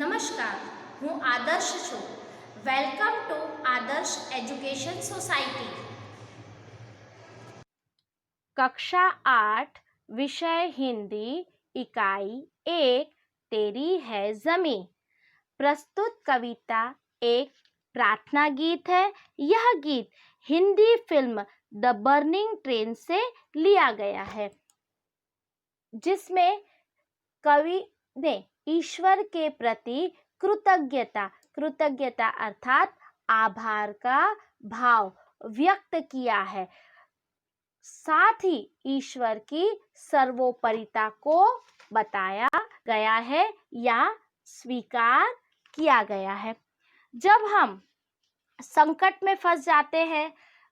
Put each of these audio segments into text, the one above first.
નમસ્કાર, હું આદર્શ છું. વેલકમ ટુ આદર્શ એજ્યુકેશન સોસાયટી. कक्षा 8 विषय हिंदी इकाई 1 तेरी है जमी। प्रस्तुत कविता एक प्रार्थना गीत है। यह गीत Hindi film the burning train से लिया गया है, जिसमें कवि ने ईश्वर के प्रति कृतज्ञता अर्थात आभार का भाव व्यक्त किया है। साथ ही ईश्वर की सर्वोपरिता को बताया गया है या स्वीकार किया गया है। जब हम संकट में फंस जाते हैं,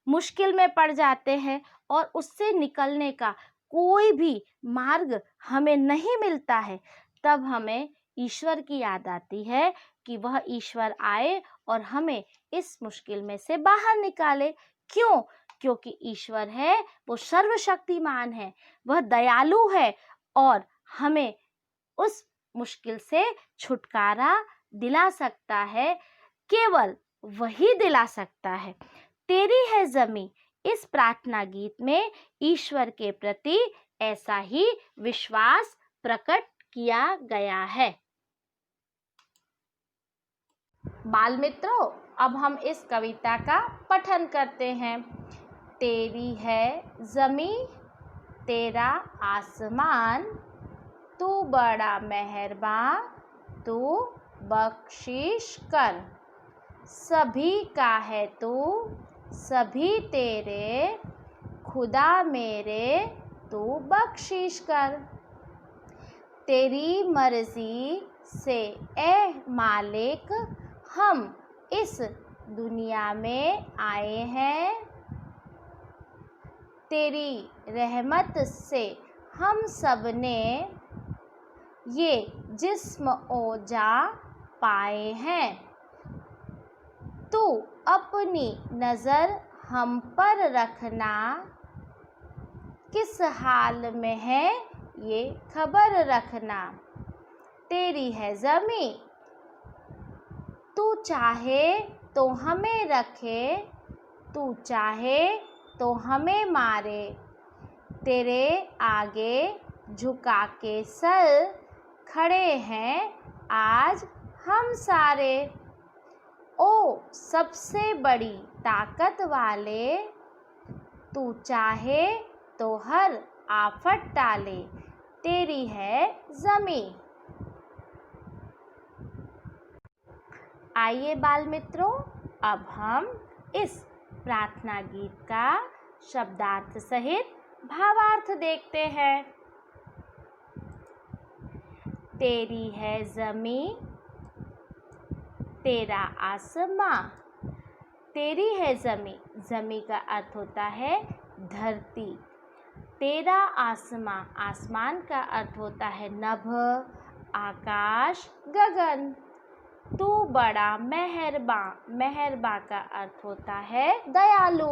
मुश्किल में पड़ जाते हैं और उससे निकलने का कोई भी मार्ग हमें नहीं मिलता है, तब हमें ईश्वर की याद आती है कि वह ईश्वर आए और हमें इस मुश्किल में से बाहर निकाले। क्यों? क्योंकि ईश्वर है वो सर्वशक्तिमान है, वह दयालु है और हमें उस मुश्किल से छुटकारा दिला सकता है, केवल वही दिला सकता है। तेरी है जमी इस प्रार्थना गीत में ईश्वर के प्रति ऐसा ही विश्वास प्रकट किया गया है। बाल मित्रों, अब हम इस कविता का पठन करते हैं। तेरी है जमी तेरा आसमान, तू बड़ा मेहरबान, तू बख्शिश कर। सभी का है तू, सभी तेरे, खुदा मेरे तू बख्शिश कर। तेरी मर्जी से ए मालिक हम इस दुनिया में आए हैं, तेरी रहमत से हम सब ने ये जिस्म ओ जा पाए हैं। तू अपनी नज़र हम पर रखना, किस हाल में है ये खबर रखना। तेरी है ज़मीं, तू चाहे तो हमें रखे, तू चाहे तो हमें मारे। तेरे आगे झुका के सर खड़े हैं आज हम सारे। ओ सबसे बड़ी ताकत वाले, तू चाहे तो हर आफत टाले। तेरी है ज़मीं। आइए बाल मित्रों, अब हम इस प्रार्थना गीत का शब्दार्थ सहित भावार्थ देखते हैं। तेरी है ज़मीं तेरा आसमां। तेरी है ज़मीं, ज़मीं का अर्थ होता है धरती। तेरा आसमां, आसमान का अर्थ होता है नभ, आकाश, गगन। तू बड़ा मेहरबान, मेहरबान का अर्थ होता है दयालु।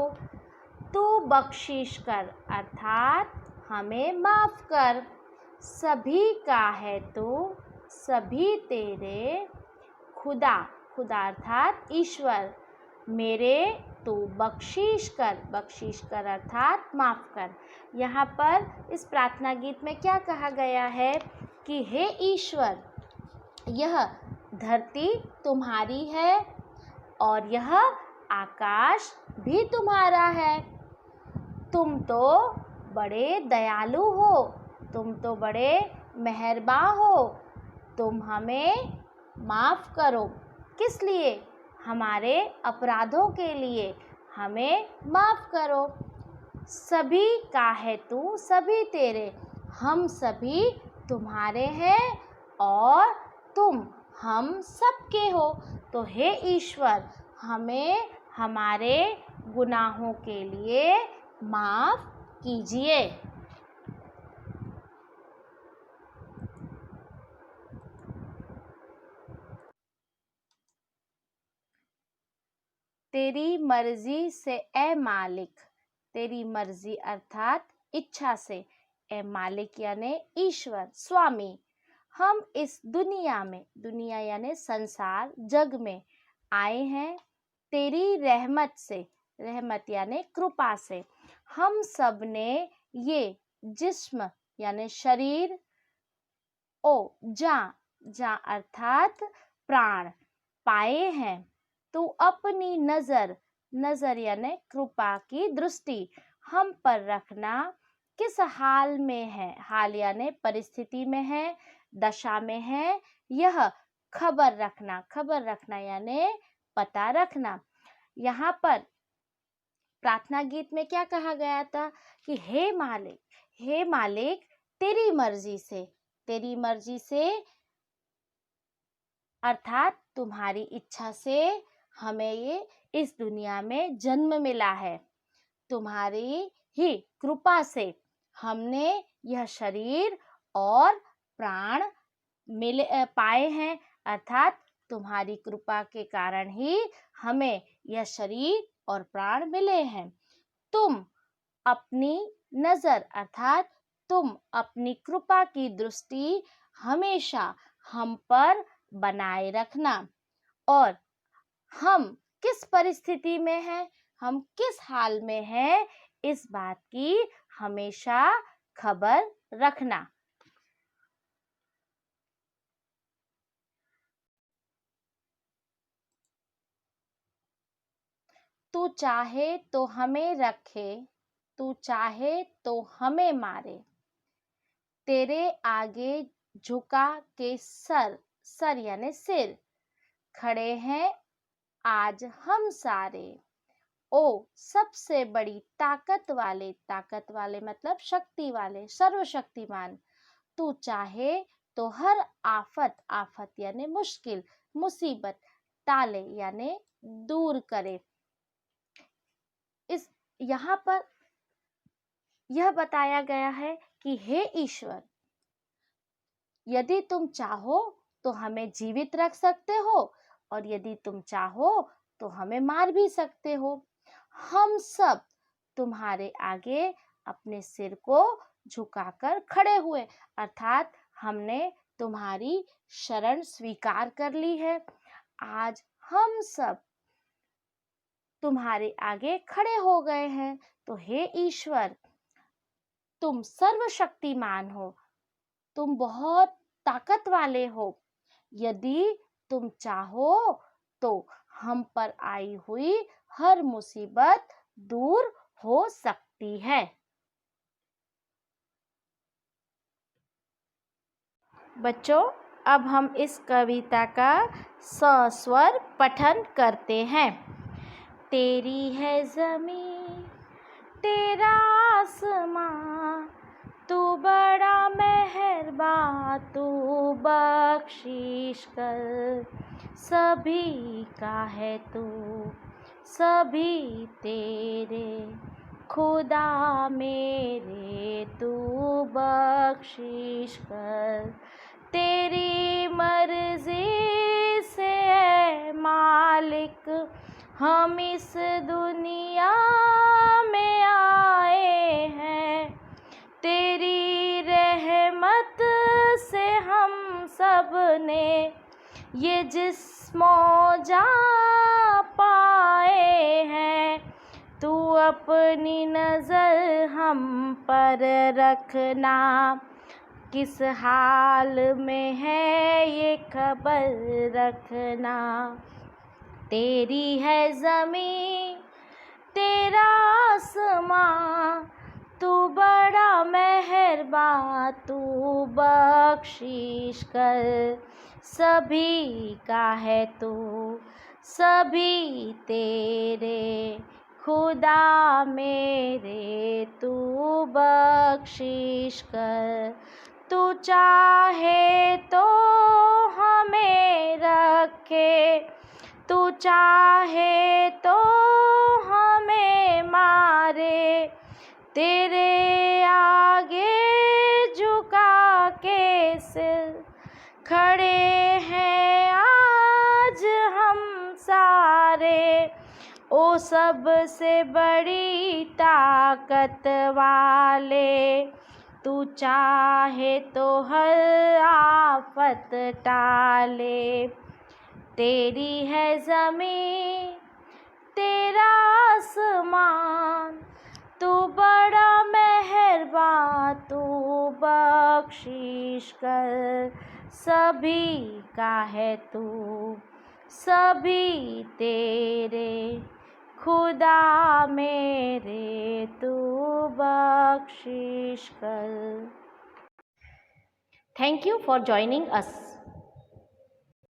तू बख्शिश कर अर्थात हमें माफ़ कर। सभी का है तू, सभी तेरे, खुदा, खुदा अर्थात ईश्वर, मेरे तू बख्शिश कर अर्थात माफ़ कर। यहाँ पर इस प्रार्थना गीत में क्या कहा गया है कि हे ईश्वर, यह धरती तुम्हारी है और यह आकाश भी तुम्हारा है। तुम तो बड़े दयालु हो, तुम तो बड़े मेहरबान हो, तुम हमें माफ़ करो। किस लिए? हमारे अपराधों के लिए हमें माफ़ करो। सभी का है तू, सभी तेरे, हम सभी तुम्हारे हैं और तुम हम सबके हो। तो हे ईश्वर, हमें हमारे गुनाहों के लिए माफ़ कीजिए। तेरी मर्जी से ए मालिक, तेरी मर्जी अर्थात इच्छा से, ए मालिक यानी ईश्वर, स्वामी, हम इस दुनिया में, दुनिया यानी संसार, जग में आए हैं तेरी रहमत से, रहमत यानी कृपा से। हम सब ने ये जिस्म यानी शरीर, ओ जा, जा अर्थात प्राण पाए हैं। तू अपनी नजर, नजर यानी कृपा की दृष्टि हम पर रखना। किस हाल में है, हाल यानी परिस्थिति में है, दशा में है, यह खबर रखना, खबर रखना यानी पता रखना। यहाँ पर प्रार्थना गीत में क्या कहा गया था कि हे मालिक, हे मालिक तेरी मर्जी से, तेरी मर्जी से अर्थात तुम्हारी इच्छा से हमें ये इस दुनिया में जन्म मिला है। तुम्हारी ही कृपा से हमने यह शरीर और प्राण पाए हैं, अर्थात तुम्हारी कृपा के कारण ही हमें यह शरीर और प्राण मिले हैं। तुम अपनी नजर अर्थात तुम अपनी कृपा की दृष्टि हमेशा हम पर बनाए रखना। और हम किस परिस्थिति में हैं, हम किस हाल में हैं, इस बात की हमेशा खबर रखना। तू चाहे तो हमें रखे, तू चाहे तो हमें मारे, तेरे आगे झुका के सर, सर यानी सिर, खड़े हैं आज हम सारे। ओ सबसे बड़ी ताकत वाले, ताकत वाले मतलब शक्ति वाले, सर्वशक्तिमान, तू चाहे तो हर आफत, आफत यानी मुश्किल, मुसीबत, टाले यानी दूर करे। इस यहाँ पर यह बताया गया है कि हे ईश्वर, यदि तुम चाहो तो हमें जीवित रख सकते हो और यदि तुम चाहो तो हमें मार भी सकते हो। हम सब तुम्हारे आगे अपने सिर को झुकाकर खड़े हुए, अर्थात हमने तुम्हारी शरण स्वीकार कर ली है। आज हम सब तुम्हारे आगे खड़े हो गए हैं। तो हे ईश्वर, तुम सर्वशक्तिमान हो, तुम बहुत ताकत वाले हो। यदि तुम चाहो तो हम पर आई हुई हर मुसीबत दूर हो सकती है। बच्चों, अब हम इस कविता का सस्वर पठन करते हैं। तेरी है ज़मीं, तेरा आसमां, तू बड़ा मेहरबान, तू बख्शिश कर, सभी का है तू, सभी तेरे, खुदा मेरे तू बख्शिश कर। तेरी मर्जी से है मालिक हम इस दुनिया में आए हैं, तेरी रहमत से हम सब ने ये जिस्मो जान पाए हैं। तू अपनी नज़र हम पर रखना, किस हाल में है ये खबर रखना। तेरी है ज़मीं, तेरा आसमां, तू बड़ा मेहरबान, तू बख्शिश कर, सभी का है तू, सभी तेरे, खुदा मेरे तू बख्शिश कर। तू चाहे तो हमें रखे, तू चाहे तो हमें मारे, तेरे आगे झुका के सिर, खड़े हैं आज हम सारे। ओ सबसे बड़ी ताकत वाले, तू चाहे तो हर आफत टाले। तेरी है ज़मीं तेरा आसमान, तू बड़ा मेहरबान, तू बख्शिश कर सभी का है तू, सभी तेरे खुदा मेरे, तू बख्शिश कर। Thank you for joining us.